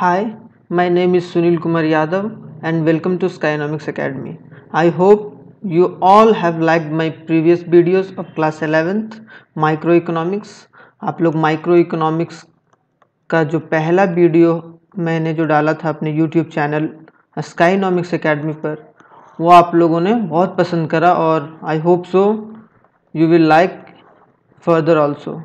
Hi, my name is Sunil Kumar Yadav and welcome to Skynomics Academy. I hope you all have liked my previous videos of class 11th Microeconomics. आप लोग Microeconomics का जो पहला video मैंने जो डाला था अपने YouTube चैनल Skynomics Academy पर, वो आप लोगों ने बहुत पसंद करा और I hope so you will like further also.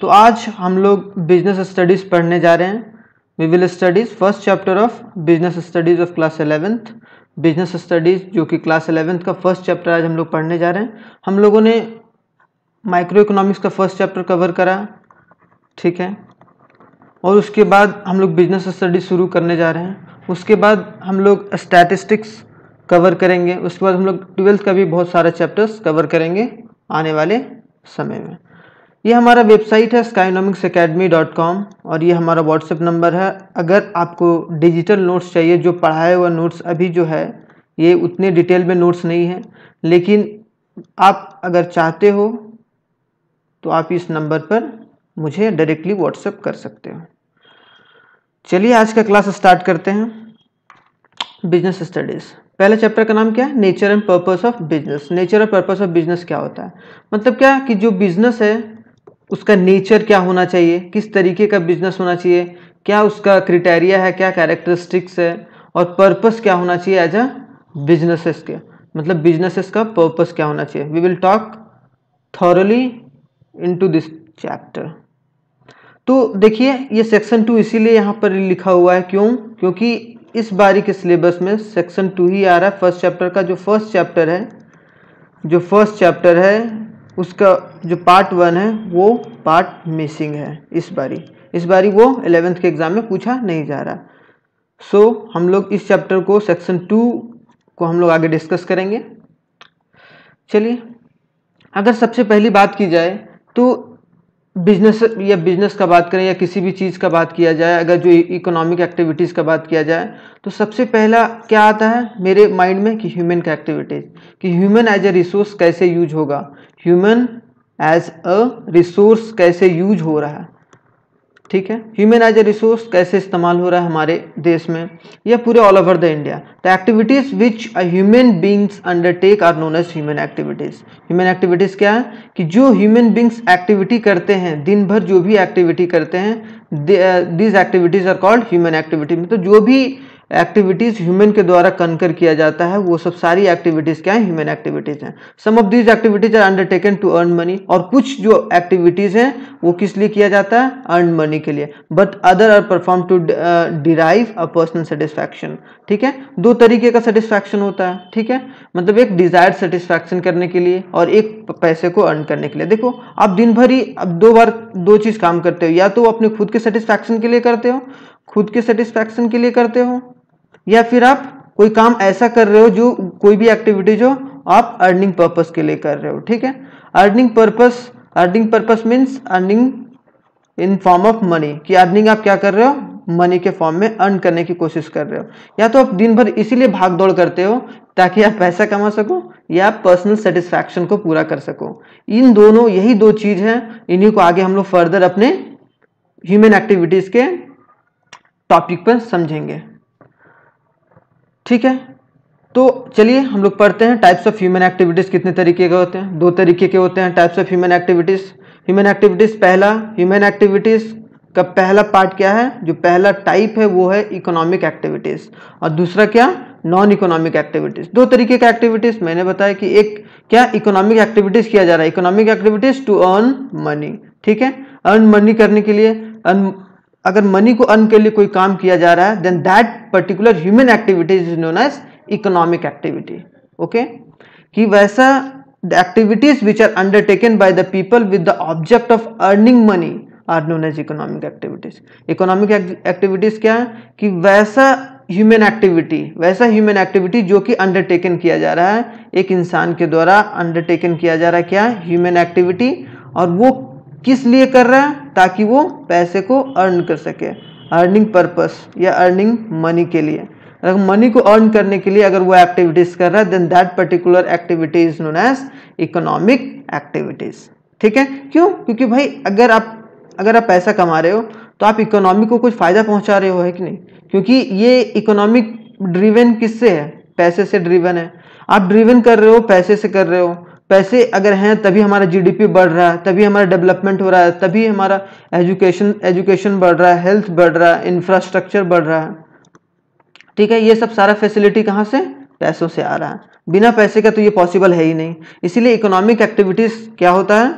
तो आज हम लोग बिजनेस स्टडीज़ पढ़ने जा रहे हैं. We will studies first chapter of business studies of class 11th. Business studies जो कि क्लास 11th का फर्स्ट चैप्टर आज हम लोग पढ़ने जा रहे हैं. हम लोगों ने माइक्रो इकोनॉमिक्स का फर्स्ट चैप्टर कवर करा, ठीक है, और उसके बाद हम लोग बिजनेस स्टडीज़ शुरू करने जा रहे हैं. उसके बाद हम लोग स्टैटिस्टिक्स कवर करेंगे. उसके बाद हम लोग 12th का भी बहुत सारे चैप्टर्स कवर करेंगे आने वाले समय में. ये हमारा वेबसाइट है skynomicsacademy.com और ये हमारा व्हाट्सएप नंबर है. अगर आपको डिजिटल नोट्स चाहिए, जो पढ़ाए हुआ नोट्स अभी जो है ये उतने डिटेल में नोट्स नहीं है, लेकिन आप अगर चाहते हो तो आप इस नंबर पर मुझे डायरेक्टली व्हाट्सएप कर सकते हो. चलिए आज का क्लास स्टार्ट करते हैं. बिजनेस स्टडीज़, पहले चैप्टर का नाम क्या है? Nature and purpose of business. Nature और पर्पस ऑफ बिजनेस क्या होता है? मतलब क्या कि जो बिजनेस है उसका नेचर क्या होना चाहिए, किस तरीके का बिजनेस होना चाहिए, क्या उसका क्राइटेरिया है, क्या कैरेक्टरिस्टिक्स है, और पर्पस क्या होना चाहिए एज अ बिजनेसेस के, मतलब बिजनेसेस का पर्पस क्या होना चाहिए. We will talk thoroughly into this chapter. तो देखिए ये सेक्शन 2 इसीलिए यहाँ पर लिखा हुआ है. क्यों? क्योंकि इस बारी के सिलेबस में सेक्शन 2 ही आ रहा है. फर्स्ट चैप्टर का जो फर्स्ट चैप्टर है उसका जो पार्ट 1 है वो पार्ट मिसिंग है इस बारी वो 11th के एग्जाम में पूछा नहीं जा रहा. सो हम लोग इस चैप्टर को सेक्शन 2 को हम लोग आगे डिस्कस करेंगे. चलिए, अगर सबसे पहली बात की जाए तो बिजनेस का बात करें या किसी भी चीज़ का बात किया जाए, अगर जो इकोनॉमिक एक्टिविटीज़ का बात किया जाए तो सबसे पहला क्या आता है मेरे माइंड में कि ह्यूमन का एक्टिविटीज़, कि ह्यूमन एज ए रिसोर्स कैसे यूज होगा, ह्यूमन एज अ रिसोर्स कैसे यूज हो रहा है, ठीक है, ह्यूमन एज ए रिसोर्स कैसे इस्तेमाल हो रहा है हमारे देश में या पूरे all over the India. The activities which a human beings undertake are known as human activities. Human activities क्या है कि जो ह्यूमन बींग्स एक्टिविटी करते हैं, दिन भर जो भी एक्टिविटी करते हैं, these activities are called human activity. मतलब जो भी एक्टिविटीज ह्यूमन के द्वारा कनकर किया जाता है वो सब सारी एक्टिविटीज क्या है? ह्यूमन एक्टिविटीज हैं. Some of these activities are undertaken to earn money. और कुछ जो एक्टिविटीज हैं वो किस लिए किया जाता है? अर्न मनी के लिए. But other are perform to derive a personal satisfaction. ठीक है, दो तरीके का सेटिस्फैक्शन होता है. ठीक है, मतलब एक डिजायर्ड सेटिस्फैक्शन करने के लिए और एक पैसे को अर्न करने के लिए. देखो आप दिन भर ही अब दो चीज काम करते हो, या तो अपने खुद के सेटिस्फैक्शन के लिए करते हो, या फिर आप कोई काम ऐसा कर रहे हो जो कोई भी एक्टिविटी जो आप अर्निंग पर्पस के लिए कर रहे हो. ठीक है, earning purpose means earning in form of money, कि अर्निंग आप क्या कर रहे हो? मनी के फॉर्म में अर्न करने की कोशिश कर रहे हो. या तो आप दिन भर इसीलिए भाग दौड़ करते हो ताकि आप पैसा कमा सको या आप पर्सनल सेटिस्फैक्शन को पूरा कर सको. इन दोनों, यही दो चीज हैं, इन्हीं को आगे हम लोग फर्दर अपने ह्यूमन एक्टिविटीज के टॉपिक पर समझेंगे. ठीक है, तो चलिए हम लोग पढ़ते हैं टाइप्स ऑफ ह्यूमन एक्टिविटीज. कितने तरीके के होते हैं? दो तरीके के होते हैं टाइप्स ऑफ ह्यूमन एक्टिविटीज. पहला ह्यूमन एक्टिविटीज का पहला पार्ट क्या है? जो पहला टाइप है वो है इकोनॉमिक एक्टिविटीज, और दूसरा क्या? Non economic activities. दो तरीके का एक्टिविटीज मैंने बताया कि एक क्या इकोनॉमिक एक्टिविटीज किया जा रहा है, economic activities to earn money. ठीक है, अर्न मनी करने के लिए, अगर मनी को अर्न के लिए कोई काम किया जा रहा है, then that particular human activity is known as economic activity. Okay, कि वैसा the activities which are undertaken by the people with the object of earning money are known as economic activities. Economic activities क्या है कि वैसा human activity जो कि undertaken किया जा रहा है, एक इंसान के द्वारा अंडरटेकन किया जा रहा है, क्या? Human activity. और वो किस लिए कर रहा है? ताकि वो पैसे को अर्न कर सके, अर्निंग पर्पस या अर्निंग मनी के लिए. अगर मनी को अर्न करने के लिए अगर वो एक्टिविटीज कर रहा है, then that particular activity is known as economic activities. ठीक है, क्यों? क्योंकि भाई अगर आप पैसा कमा रहे हो तो आप इकोनॉमी को कुछ फायदा पहुंचा रहे हो, है कि नहीं? क्योंकि ये इकोनॉमिक ड्रिवन किससे है? पैसे से ड्रिवन है। आप ड्रिवन कर रहे हो, पैसे से कर रहे हो। पैसे अगर हैं तभी हमारा जीडीपी बढ़ रहा है, तभी हमारा डेवलपमेंट हो रहा है, तभी हमारा एजुकेशन बढ़ रहा है, हेल्थ बढ़ रहा है, इंफ्रास्ट्रक्चर बढ़ रहा है। ठीक है, ये सब सारा फैसिलिटी कहाँ से? पैसों से आ रहा है। बिना पैसे का तो ये पॉसिबल है ही नहीं। इसीलिए इकोनॉमिक एक्टिविटीज क्या होता है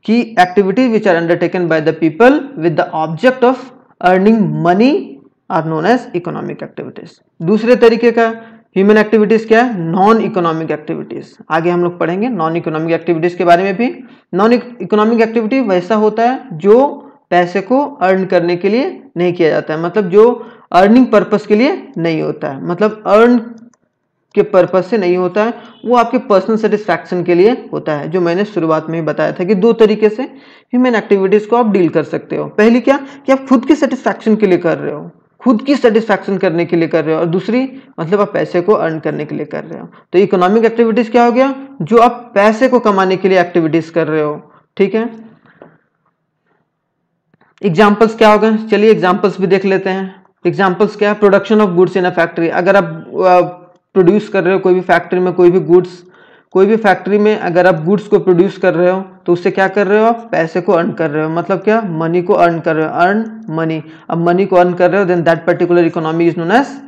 कि activities which are undertaken by the people with the object of earning money are known as economic activities. दूसरे तरीके का ह्यूमन एक्टिविटीज क्या है? Non economic activities. आगे हम लोग पढ़ेंगे नॉन इकोनॉमिक एक्टिविटीज के बारे में भी। नॉन इकोनॉमिक एक्टिविटी वैसा होता है जो पैसे को अर्न करने के लिए नहीं किया जाता है, मतलब जो अर्निंग पर्पस के लिए नहीं होता है, मतलब अर्न के पर्पस से नहीं होता है, वो आपके पर्सनल सेटिस्फैक्शन के लिए होता है। जो मैंने शुरुआत में ही बताया था कि दो तरीके से ह्यूमन एक्टिविटीज को आप डील कर सकते हो। पहली क्या कि आप खुद के सेटिस्फैक्शन के लिए कर रहे हो, खुद की सेटिस्फैक्शन करने के लिए कर रहे हो, और दूसरी मतलब आप पैसे को अर्न करने के लिए कर रहे हो। तो इकोनॉमिक एक्टिविटीज क्या हो गया? जो आप पैसे को कमाने के लिए एक्टिविटीज कर रहे हो। ठीक है, एग्जाम्पल्स क्या हो गए? चलिए एग्जाम्पल्स भी देख लेते हैं। एग्जाम्पल्स क्या है? Production of goods in a factory. अगर आप प्रोड्यूस कर रहे हो कोई भी फैक्ट्री में कोई भी गुड्स, कोई भी फैक्ट्री में अगर आप गुड्स को प्रोड्यूस कर रहे हो तो उससे क्या कर रहे हो? आप पैसे को अर्न कर रहे हो। मतलब क्या? मनी को अर्न कर रहे हो, अर्न मनी। अब मनी को अर्न कर रहे हो, then that particular economy is known as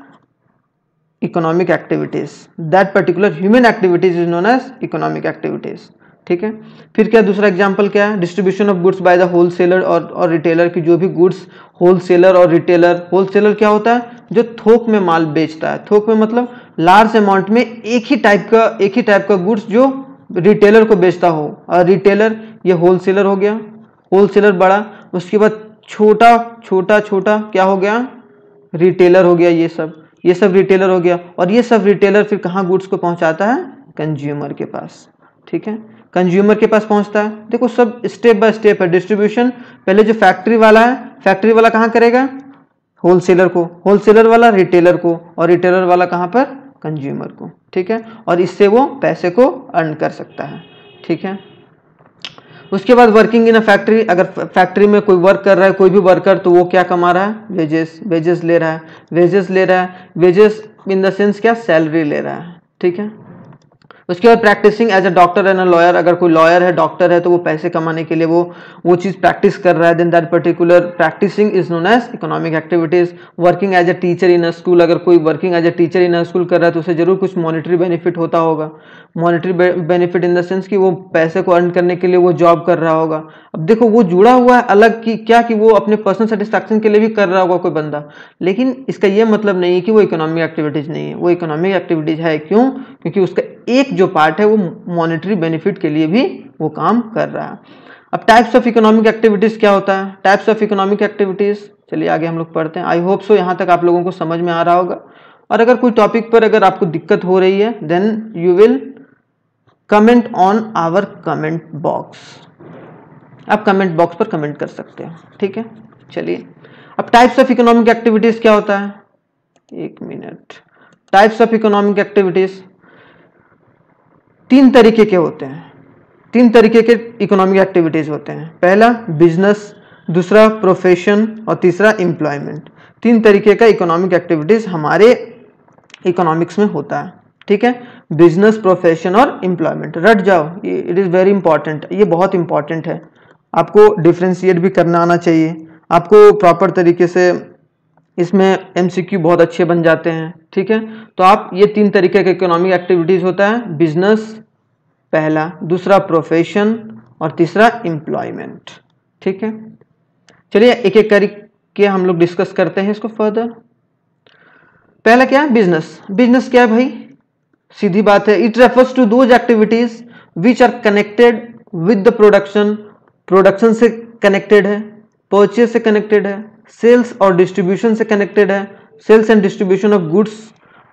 economic activities. That particular human activities is known as economic activities. ठीक है, फिर क्या दूसरा एग्जांपल क्या है? Distribution of goods by the wholesaler और रिटेलर की जो भी गुड्स होलसेलर और रिटेलर। होलसेलर क्या होता है? जो थोक में माल बेचता है। थोक में मतलब लार्ज अमाउंट में एक ही टाइप का गुड्स जो रिटेलर को बेचता हो। और रिटेलर ये होलसेलर हो गया, होलसेलर बड़ा। उसके बाद छोटा छोटा छोटा क्या हो गया? रिटेलर हो गया। ये सब रिटेलर हो गया। और ये सब रिटेलर फिर कहाँ गुड्स को पहुंचाता है? कंज्यूमर के पास। ठीक है, कंज्यूमर के पास पहुंचता है। देखो सब स्टेप बाय स्टेप है डिस्ट्रीब्यूशन। पहले जो फैक्ट्री वाला है, फैक्ट्री वाला कहाँ करेगा? होलसेलर को, होलसेलर वाला रिटेलर को, और रिटेलर वाला कहाँ पर? कंज्यूमर को। ठीक है, और इससे वो पैसे को अर्न कर सकता है। ठीक है, उसके बाद वर्किंग इन अ फैक्ट्री। अगर फैक्ट्री में कोई वर्क कर रहा है, कोई भी वर्कर, तो वो क्या कमा रहा है? वेजेस ले रहा है। वेजेस इन द सेंस क्या? सैलरी ले रहा है। ठीक है, उसके बाद practising as a doctor and a lawyer. अगर कोई लॉयर है, डॉक्टर है, तो वो पैसे कमाने के लिए वो चीज प्रैक्टिस कर रहा है। Then that particular practising is known as economic activities. Working as a teacher in a school. अगर कोई working as a teacher in a school कर रहा है तो उसे जरूर कुछ मॉनिटरी बेनिफिट होता होगा। Monetary benefit in the sense कि वो पैसे को अर्न करने के लिए वो जॉब कर रहा होगा। अब देखो वो जुड़ा हुआ है अलग की क्या कि वो अपने पर्सनल सेटिस्फैक्शन के लिए भी कर रहा होगा कोई बंदा, लेकिन इसका ये मतलब नहीं है कि वो इकोनॉमिक एक्टिविटीज नहीं है। वो इकोनॉमिक एक्टिविटीज है। क्यों? क्योंकि उसका एक जो पार्ट है वो मॉनेटरी बेनिफिट के लिए भी वो काम कर रहा है। अब टाइप्स ऑफ इकोनॉमिक एक्टिविटीज क्या होता है? टाइप्स ऑफ इकोनॉमिक एक्टिविटीज, चलिए आगे हम लोग पढ़ते हैं। आई होप सो यहाँ तक आप लोगों को समझ में आ रहा होगा। और अगर कोई टॉपिक पर अगर आपको दिक्कत हो रही है then you will comment on our comment box. आप कमेंट बॉक्स पर कमेंट कर सकते हो। ठीक है, चलिए अब टाइप्स ऑफ इकोनॉमिक एक्टिविटीज क्या होता है? एक minute. Types of economic activities तीन तरीके के होते हैं। तीन तरीके के इकोनॉमिक एक्टिविटीज होते हैं। पहला बिजनेस, दूसरा प्रोफेशन और तीसरा एम्प्लॉयमेंट। तीन तरीके का इकोनॉमिक एक्टिविटीज हमारे इकोनॉमिक्स में होता है। ठीक है, बिजनेस, प्रोफेशन और एम्प्लॉयमेंट। रट जाओ, इट इज वेरी इंपॉर्टेंट। ये बहुत इंपॉर्टेंट है, आपको डिफ्रेंशिएट भी करना आना चाहिए। आपको प्रॉपर तरीके से इसमें एमसीक्यू बहुत अच्छे बन जाते हैं। ठीक है, तो आप ये तीन तरीके के इकोनॉमिक एक्टिविटीज होता है। बिजनेस पहला, दूसरा प्रोफेशन और तीसरा एम्प्लॉयमेंट। ठीक है, चलिए एक एक करके हम लोग डिस्कस करते हैं इसको फर्दर। पहला क्या है? बिजनेस। बिजनेस क्या है भाई? सीधी बात है, it refers to those activities which are connected with the production. Production से कनेक्टेड है, परचेज से कनेक्टेड है, सेल्स और डिस्ट्रीब्यूशन से कनेक्टेड है, sales and distribution of goods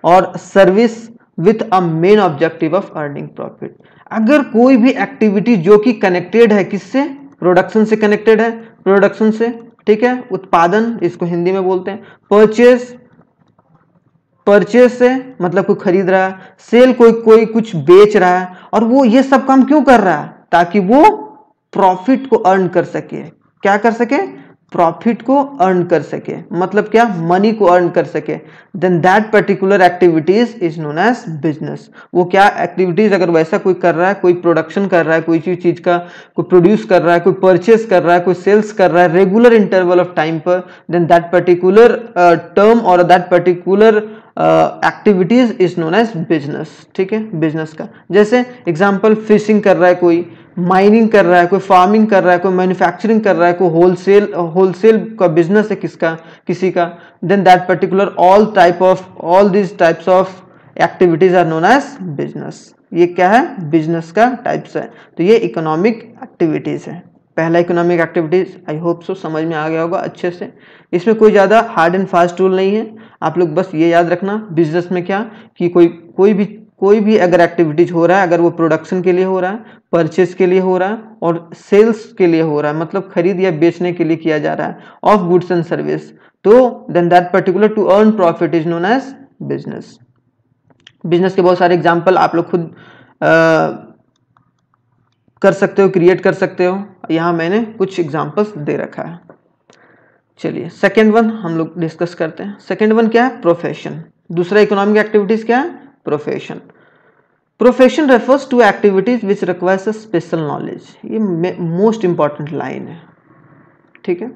और service with a main objective of earning profit. अगर कोई भी एक्टिविटी जो कि कनेक्टेड है किससे? प्रोडक्शन से कनेक्टेड है, प्रोडक्शन से। ठीक है, उत्पादन इसको हिंदी में बोलते हैं। परचेज से मतलब कोई खरीद रहा है, सेल कोई कुछ बेच रहा है, और वो ये सब काम क्यों कर रहा है? ताकि वो प्रॉफिट को अर्न कर सके। क्या कर सके? प्रॉफिट को अर्न कर सके, मतलब क्या, मनी को अर्न कर सके, then that particular activities is known as business. वो क्या एक्टिविटीज अगर वैसा कोई कर रहा है, कोई प्रोडक्शन कर रहा है, कोई चीज का कोई प्रोड्यूस कर रहा है, कोई परचेस कर रहा है, कोई सेल्स कर रहा है रेगुलर इंटरवल ऑफ टाइम पर, देन दैट पर्टिकुलर टर्म और that particular activities is known as business. ठीक है, बिजनेस का जैसे एग्जांपल फिशिंग कर रहा है कोई, माइनिंग कर रहा है कोई, फार्मिंग कर रहा है कोई, मैन्युफैक्चरिंग कर रहा है कोई, होलसेल का बिजनेस है किसी का, then that particular all these types of activities are known as business. ये क्या है, बिजनेस का टाइप्स है। तो ये इकोनॉमिक एक्टिविटीज है। पहला economic activities I hope so समझ में आ गया होगा अच्छे से। इसमें कोई ज़्यादा हार्ड एंड फास्ट रूल नहीं है, आप लोग बस ये याद रखना बिजनेस में क्या कि कोई भी अगर एक्टिविटीज हो रहा है, अगर वो प्रोडक्शन के लिए हो रहा है, परचेस के लिए हो रहा है और सेल्स के लिए हो रहा है, मतलब खरीद या बेचने के लिए किया जा रहा है ऑफ गुड्स एंड सर्विस, तो then that particular to earn profit is known as business. Business के बहुत सारे एग्जाम्पल आप लोग खुद कर सकते हो, क्रिएट कर सकते हो। यहाँ मैंने कुछ एग्जाम्पल्स दे रखा है। चलिए सेकेंड वन हम लोग डिस्कस करते हैं। सेकेंड वन क्या है, प्रोफेशन। दूसरा इकोनॉमिक एक्टिविटीज क्या है, profession. Profession refers to activities which requires a special knowledge. ये मोस्ट इंपॉर्टेंट लाइन है। ठीक है,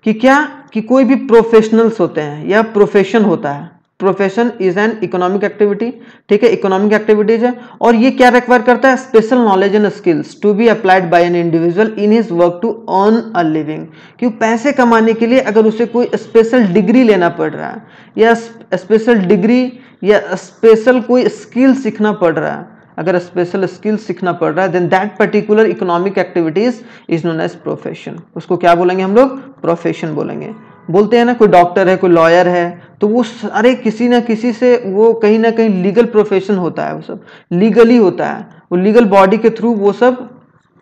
कि क्या कि कोई भी प्रोफेशनल्स होते हैं या प्रोफेशन होता है, profession is an economic activity. ठीक है, इकोनॉमिक एक्टिविटीज है और ये क्या रिक्वायर करता है, special knowledge and skills to be applied by an individual in his work to earn a living. कि पैसे कमाने के लिए अगर उसे कोई स्पेशल डिग्री लेना पड़ रहा है या स्पेशल डिग्री या स्पेशल कोई स्किल सीखना पड़ रहा है, अगर स्पेशल स्किल सीखना पड़ रहा है, then that particular economic activities is known as profession. उसको क्या बोलेंगे हम लोग, प्रोफेशन बोलेंगे। बोलते हैं ना कोई डॉक्टर है, कोई लॉयर है, तो वो सारे किसी ना किसी से वो कहीं ना कहीं लीगल प्रोफेशन होता है, वो सब लीगली होता है, वो लीगल बॉडी के थ्रू वो सब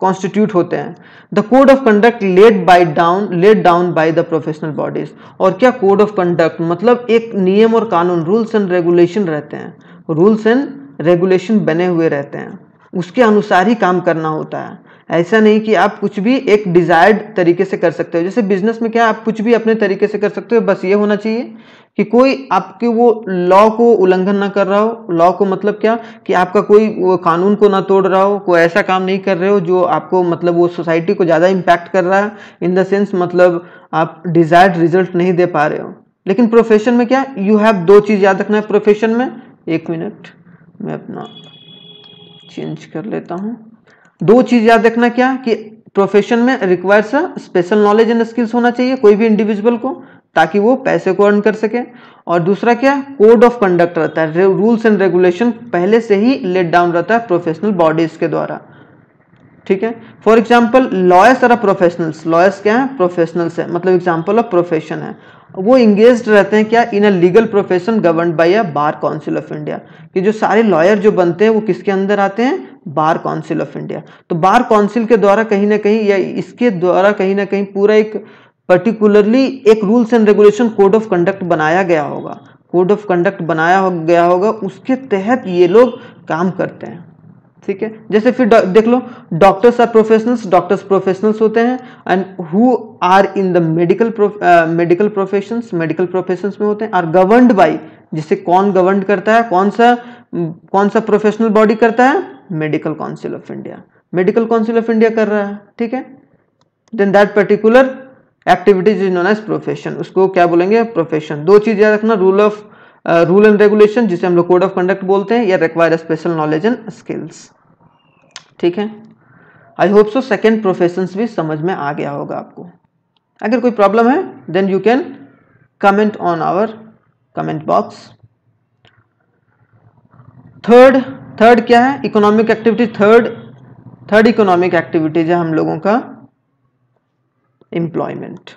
कॉन्स्टिट्यूट होते हैं। The code of conduct laid down by the professional bodies. और क्या कोड ऑफ कंडक्ट मतलब एक नियम और कानून, रूल्स एंड रेगुलेशन रहते हैं, रूल्स एंड रेगुलेशन बने हुए रहते हैं, उसके अनुसार ही काम करना होता है। ऐसा नहीं कि आप कुछ भी एक डिजायर्ड तरीके से कर सकते हो। जैसे बिजनेस में क्या आप कुछ भी अपने तरीके से कर सकते हो, बस ये होना चाहिए कि कोई आपके वो लॉ को उल्लंघन ना कर रहा हो। लॉ को मतलब क्या कि आपका कोई वो कानून को ना तोड़ रहा हो, कोई ऐसा काम नहीं कर रहे हो जो आपको मतलब वो सोसाइटी को ज़्यादा इम्पैक्ट कर रहा है, इन द सेंस मतलब आप डिजायर्ड रिजल्ट नहीं दे पा रहे हो। लेकिन प्रोफेशन में क्या, यू हैव दो चीज़ याद रखना है प्रोफेशन में। एक मिनट मैं अपना चेंज कर लेता हूँ। दो चीज याद रखना, क्या कि प्रोफेशन में requires special knowledge and skills होना चाहिए कोई भी इंडिविजुअल को, ताकि वो पैसे को अर्न कर सके। और दूसरा क्या, कोड ऑफ कंडक्ट रहता है, रूल्स एंड रेगुलेशन पहले से ही लेट डाउन रहता है प्रोफेशनल बॉडीज के द्वारा। ठीक है, for example lawyers are professionals. Lawyers क्या है, प्रोफेशनल्स है, मतलब एग्जाम्पल ऑफ प्रोफेशन है। वो इंगेज्ड रहते हैं क्या, in a legal profession governed by a bar council of India. कि जो सारे लॉयर जो बनते हैं वो किसके अंदर आते हैं, बार काउंसिल ऑफ इंडिया। तो बार काउंसिल के द्वारा कहीं ना कहीं या इसके द्वारा कहीं ना कहीं पूरा एक पर्टिकुलरली एक rules and regulation code of conduct बनाया गया होगा, कोड ऑफ कंडक्ट बनाया गया होगा, उसके तहत ये लोग काम करते हैं। ठीक है, जैसे फिर देख लो, doctors are professionals, doctors professionals होते हैं, and who are in the medical professions, medical professions में होते हैं, आर गवर्नड बाय, जिसे कौन गवर्न करता है, कौन सा प्रोफेशनल बॉडी करता है, medical council of India. Medical council of India कर रहा है। ठीक है, then that particular activities is known as profession. उसको क्या बोलेंगे, प्रोफेशन। दो चीज याद रखना, रूल एंड रेगुलेशन जिसे हम लोग कोड ऑफ कंडक्ट बोलते हैं, या require special knowledge and skills. ठीक है, I hope so second professions भी समझ में आ गया होगा आपको। अगर कोई प्रॉब्लम है then you can comment on our comment box. Third क्या है, economic activity. Third economic activities है हम लोगों का employment.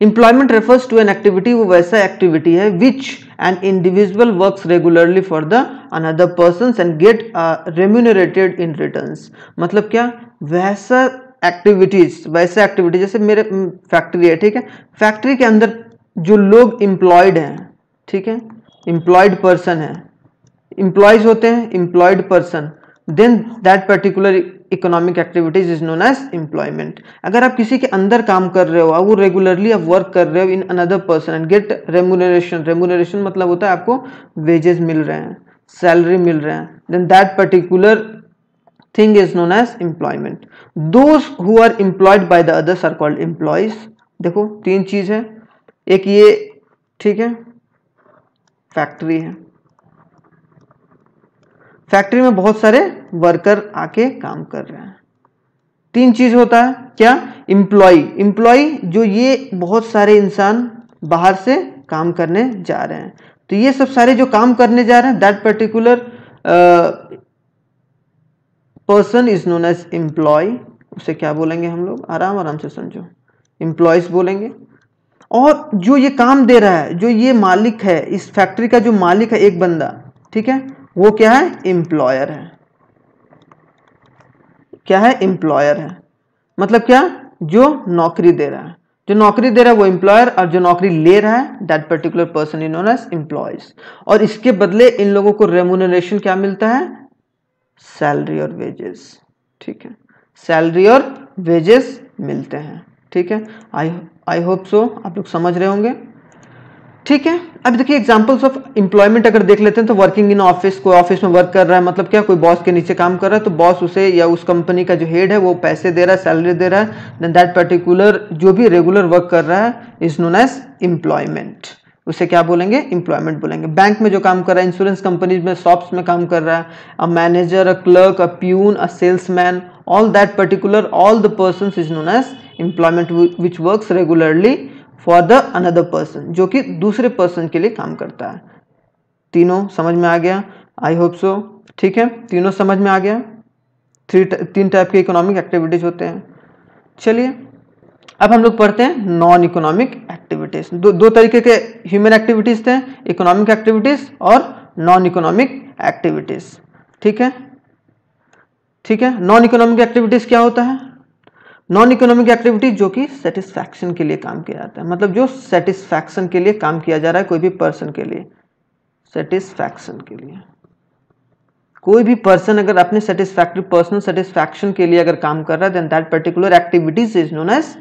Employment refers to an activity, वो वैसा एक्टिविटी है which an individual works regularly for the another person and get remunerated in returns. मतलब क्या, वैसा एक्टिविटी जैसे मेरे फैक्ट्री है, ठीक है, फैक्ट्री के अंदर जो लोग एम्प्लॉयड हैं, ठीक है, एम्प्लॉयड पर्सन है, एम्प्लॉयज होते हैं, employed person, then that particular economic activities is known as employment. अगर आप किसी के अंदर काम कर रहे हो और वो रेगुलरली आप वर्क कर रहे हो in another person and get remuneration, remuneration मतलब होता है आपको वेजेस मिल रहे हैं, सैलरी मिल रहे हैं, then that particular thing is known as employment. Those who are employed by the others are called employees. देखो तीन चीज है, एक ये ठीक है फैक्ट्री है, फैक्ट्री में बहुत सारे वर्कर आके काम कर रहे हैं। तीन चीज होता है क्या, एम्प्लॉय, एम्प्लॉय जो ये बहुत सारे इंसान बाहर से काम करने जा रहे हैं, तो ये सब सारे जो काम करने जा रहे हैं that particular person is known as employee. उसे क्या बोलेंगे हम लोग, आराम आराम से समझो, एम्प्लॉयज बोलेंगे। और जो ये काम दे रहा है, जो ये मालिक है, इस फैक्ट्री का जो मालिक है एक बंदा, ठीक है, वो क्या है, एम्प्लॉयर है। क्या है, एम्प्लॉयर है। मतलब क्या, जो नौकरी दे रहा है, जो नौकरी दे रहा है वो एम्प्लॉयर, और जो नौकरी ले रहा है that particular person is known as employees. और इसके बदले इन लोगों को रेम्यूनरेशन क्या मिलता है, सैलरी और वेजेस। ठीक है, सैलरी और वेजेस मिलते हैं। ठीक है, आई होप सो आप लोग समझ रहे होंगे। ठीक है, अब देखिए एग्जांपल्स ऑफ एम्प्लॉयमेंट अगर देख लेते हैं तो वर्किंग इन ऑफिस, कोई ऑफिस में वर्क कर रहा है, मतलब क्या, कोई बॉस के नीचे काम कर रहा है, तो बॉस उसे या उस कंपनी का जो हेड है वो पैसे दे रहा है, सैलरी दे रहा है, देन दैट पर्टिकुलर जो भी रेगुलर वर्क कर रहा है इज नोन एज एम्प्लॉयमेंट। उसे क्या बोलेंगे, एम्प्लॉयमेंट बोलेंगे। बैंक में जो काम कर रहा है, इंश्योरेंस कंपनीज में, शॉप्स में काम कर रहा है, a manager, a clerk, a peon, a salesman, all that particular, all the persons is known as employment which works regularly for the another person, जो कि दूसरे पर्सन के लिए काम करता है। तीनों समझ में आ गया, आई होप सो। ठीक है, तीनों समझ में आ गया। तीन टाइप के इकोनॉमिक एक्टिविटीज होते हैं। चलिए अब हम लोग पढ़ते हैं नॉन इकोनॉमिक एक्टिविटीज। दो तरीके के ह्यूमन एक्टिविटीज थे, इकोनॉमिक एक्टिविटीज और नॉन इकोनॉमिक एक्टिविटीज। ठीक है, ठीक है, नॉन इकोनॉमिक एक्टिविटीज क्या होता है, नॉन इकोनॉमिक एक्टिविटी जो कि सेटिस्फैक्शन के लिए काम किया जाता है, मतलब जो सेटिस्फैक्शन के लिए काम किया जा रहा है कोई भी पर्सन के लिए, सेटिस्फैक्शन के लिए कोई भी पर्सन अगर अपने सेटिस्फैक्टरी पर्सनल सेटिस्फैक्शन के लिए अगर काम कर रहा है then that particular activities is known as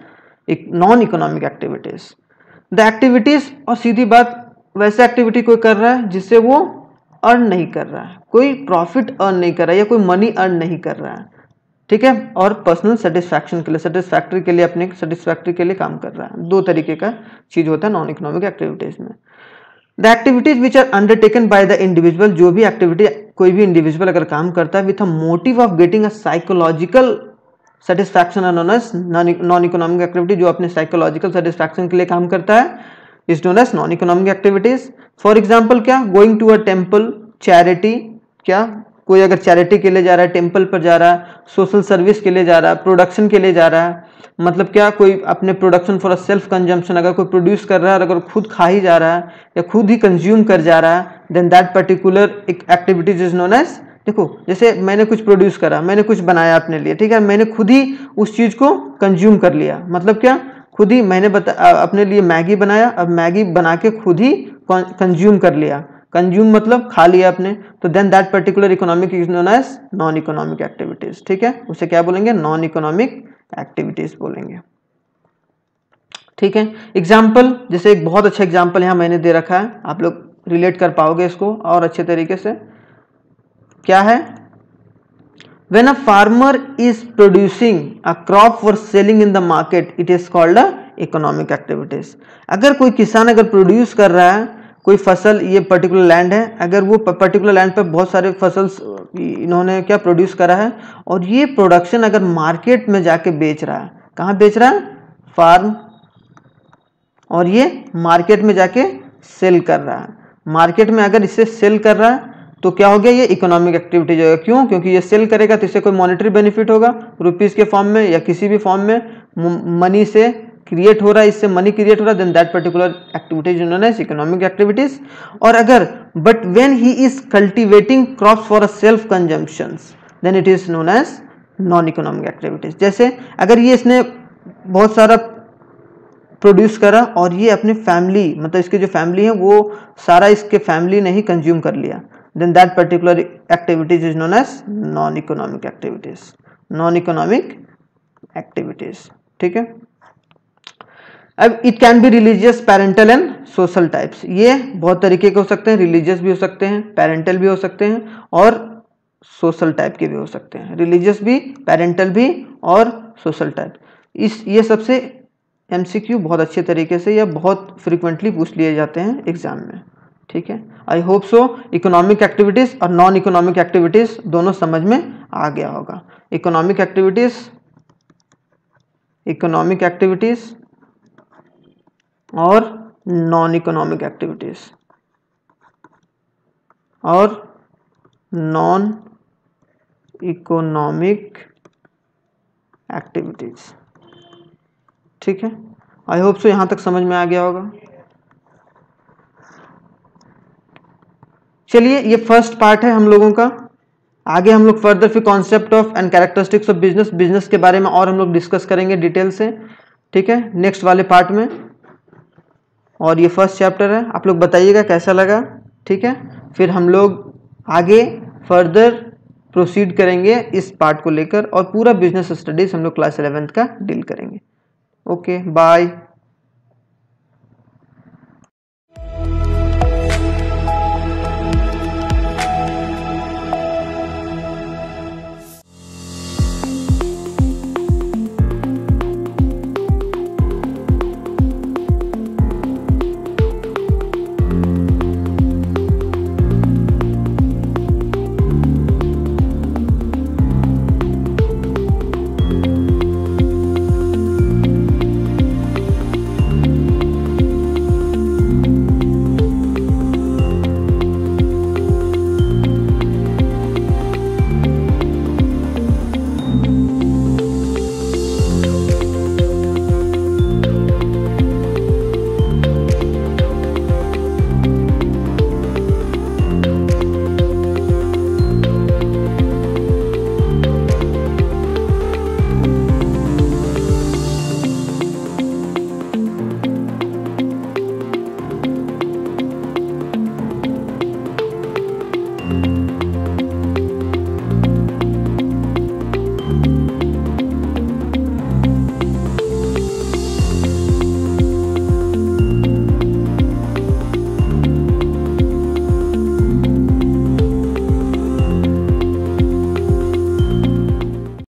non economic activities. The activities, और सीधी बात, वैसे एक्टिविटी कोई कर रहा है जिससे वो अर्न नहीं कर रहा है, कोई प्रॉफिट अर्न नहीं कर रहा है या कोई मनी अर्न नहीं कर रहा है। ठीक है, और पर्सनल सेटिस्फैक्शन के लिए, सेटिस्फैक्टरी के लिए, अपने सेटिस्फैक्टरी के लिए काम कर रहा है। दो तरीके का चीज होता है नॉन इकोनॉमिक एक्टिविटीज में। The activities which are undertaken by the individual, जो भी एक्टिविटी कोई भी इंडिविजुअल अगर काम करता है with a motive of getting a psychological satisfaction are known as non economic activity, जो अपने साइकोलॉजिकल सेटिस्फैक्शन के लिए काम करता है is known as non economic activities. For example क्या, going to a temple, charity, क्या कोई अगर चैरिटी के लिए जा रहा है, टेम्पल पर जा रहा है, सोशल सर्विस के लिए जा रहा है, प्रोडक्शन के लिए जा रहा है, मतलब क्या कोई अपने production for a self consumption, अगर कोई प्रोड्यूस कर रहा है और अगर खुद खा ही जा रहा है या खुद ही कंज्यूम कर जा रहा है then that particular activities is known as, देखो जैसे मैंने कुछ प्रोड्यूस करा, मैंने कुछ बनाया अपने लिए, ठीक है, मैंने खुद ही उस चीज को कंज्यूम कर लिया, मतलब क्या खुद ही मैंने अपने लिए मैगी बनाया, अब मैगी बना के खुद ही कंज्यूम कर लिया, कंज्यूम मतलब खा लिया आपने, तो then that particular economic is known as non economic activities. ठीक है, उसे क्या बोलेंगे, नॉन इकोनॉमिक एक्टिविटीज बोलेंगे। ठीक है, एग्जाम्पल, जैसे एक बहुत अच्छा एग्जाम्पल यहां मैंने दे रखा है, आप लोग रिलेट कर पाओगे इसको और अच्छे तरीके से। क्या है, when a farmer is producing a crop for selling in the market it is called a economic activities। अगर कोई किसान अगर प्रोड्यूस कर रहा है कोई फसल, ये पर्टिकुलर लैंड है, अगर वो पर्टिकुलर लैंड पर बहुत सारे फसल इन्होंने क्या प्रोड्यूस करा है और ये प्रोडक्शन अगर मार्केट में जाके बेच रहा है, कहाँ बेच रहा है, फार्म, और ये मार्केट में जाके सेल कर रहा है, मार्केट में अगर इसे सेल कर रहा है तो क्या हो गया, ये इकोनॉमिक एक्टिविटी जो है। क्यों, क्योंकि ये सेल करेगा तो इससे कोई मॉनेटरी बेनिफिट होगा, रुपीस के फॉर्म में या किसी भी फॉर्म में मनी से क्रिएट हो रहा है, इससे मनी क्रिएट हो रहा है, then that particular activities known as economic activities. और अगर but when he is cultivating crops for a self consumption then it is known as non economic activities. जैसे अगर ये इसने बहुत सारा प्रोड्यूस करा और ये अपने फैमिली, मतलब इसके जो फैमिली है वो सारा इसके फैमिली ने ही कंज्यूम कर लिया, then that particular activities is known as non economic activities. Non economic activities. ठीक है, अब it can be religious, parental and social types. ये बहुत तरीके के हो सकते हैं, रिलीजियस भी हो सकते हैं, पेरेंटल भी हो सकते हैं और सोशल टाइप के भी हो सकते हैं। रिलीजियस भी, पेरेंटल भी और सोशल टाइप। ये सबसे एमसीक्यू बहुत अच्छे तरीके से या बहुत फ्रीक्वेंटली पूछ लिए जाते हैं एग्जाम में। ठीक है, I hope so economic activities और नॉन इकोनॉमिक एक्टिविटीज दोनों समझ में आ गया होगा। इकोनॉमिक एक्टिविटीज और नॉन इकोनॉमिक एक्टिविटीज और नॉन इकोनॉमिक एक्टिविटीज। ठीक है, आई होप सो यहां तक समझ में आ गया होगा। चलिए, ये फर्स्ट पार्ट है हम लोगों का। आगे हम लोग फर्दर फिर concept of and characteristics of business के बारे में और हम लोग डिस्कस करेंगे डिटेल से। ठीक है, नेक्स्ट वाले पार्ट में। और ये फर्स्ट चैप्टर है, आप लोग बताइएगा कैसा लगा। ठीक है, फिर हम लोग आगे फर्दर प्रोसीड करेंगे इस पार्ट को लेकर और पूरा बिजनेस स्टडीज हम लोग क्लास 11th का डील करेंगे। Okay, bye.